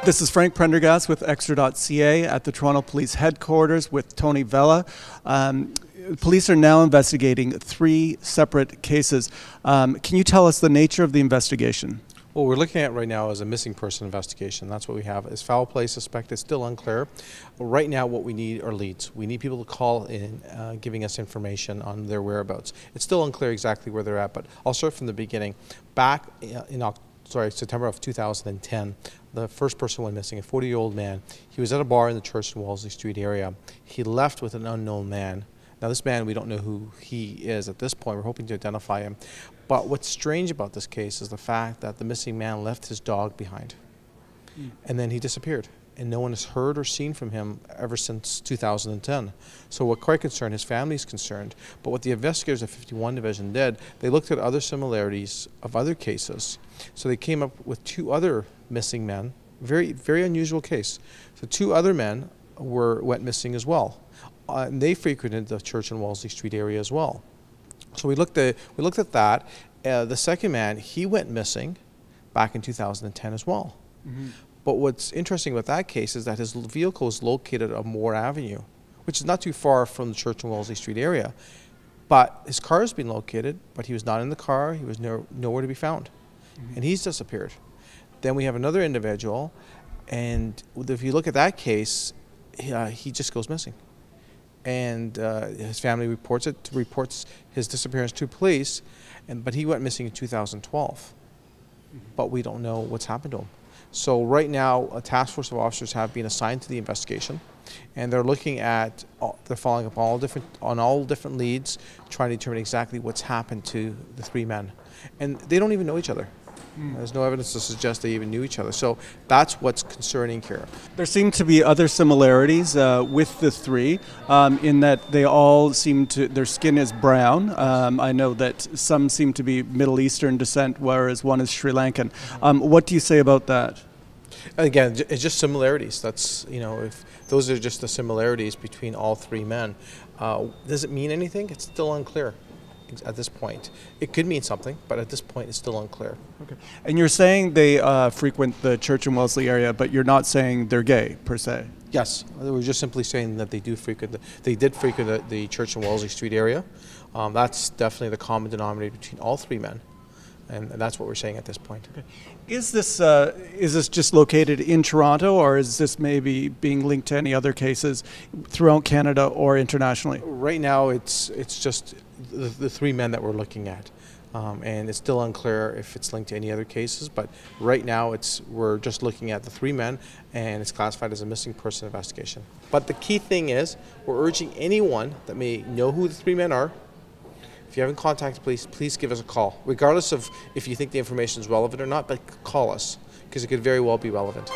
This is Frank Prendergast with xtra.ca at the Toronto Police Headquarters with Tony Vella. Police are now investigating 3 separate cases. Can you tell us the nature of the investigation? What we're looking at right now is a missing person investigation. That's what we have. Is foul play suspected? Still unclear. Right now what we need are leads. We need people to call in giving us information on their whereabouts. It's still unclear exactly where they're at, but I'll start from the beginning. Back in September of 2010, the first person went missing, a 40-year-old man. He was at a bar in the Church and Wellesley Street area. He left with an unknown man. Now this man, we don't know who he is at this point. We're hoping to identify him. But what's strange about this case is the fact that the missing man left his dog behind. And then he disappeared. And no one has heard or seen from him ever since 2010. So we're quite concerned. His family is concerned. But what the investigators of 51 Division did, they looked at other similarities of other cases. So they came up with 2 other missing men. Very, very unusual case. So 2 other men went missing as well. And they frequented the Church and Wellesley Street area as well. So we looked at that. The second man, he went missing back in 2010 as well. But what's interesting about that case is that his vehicle was located on Moore Avenue, which is not too far from the Church and Wellesley Street area. But his car has been located, but he was not in the car. He was nowhere to be found. And he's disappeared. Then we have another individual, and if you look at that case, he just goes missing. And his family reports his disappearance to police, but he went missing in 2012. But we don't know what's happened to him. So right now, a task force of officers have been assigned to the investigation, and they're looking at, they're following up on all different leads, trying to determine exactly what's happened to the 3 men. And they don't even know each other. There's no evidence to suggest they even knew each other. So that's what's concerning here. There seem to be other similarities with the 3 in that they all seem to, their skin is brown. I know that some seem to be Middle Eastern descent, whereas one is Sri Lankan. What do you say about that? Again, it's just similarities. That's, you know, if those are just the similarities between all 3 men. Does it mean anything? It's still unclear. At this point, it could mean something, but at this point, it's still unclear. Okay. And you're saying they frequent the Church and Wellesley area, but you're not saying they're gay per se. Yes, we're just simply saying that they did frequent the Church and Wellesley Street area. That's definitely the common denominator between all 3 men, and that's what we're saying at this point. Okay. Is this just located in Toronto, or is this maybe being linked to any other cases throughout Canada or internationally? Right now, it's just the 3 men that we're looking at, and it's still unclear if it's linked to any other cases. But right now, we're just looking at the 3 men, and it's classified as a missing person investigation. But the key thing is, we're urging anyone that may know who the 3 men are. If you haven't contacted police, please give us a call, regardless of if you think the information is relevant or not. But call us, because it could very well be relevant.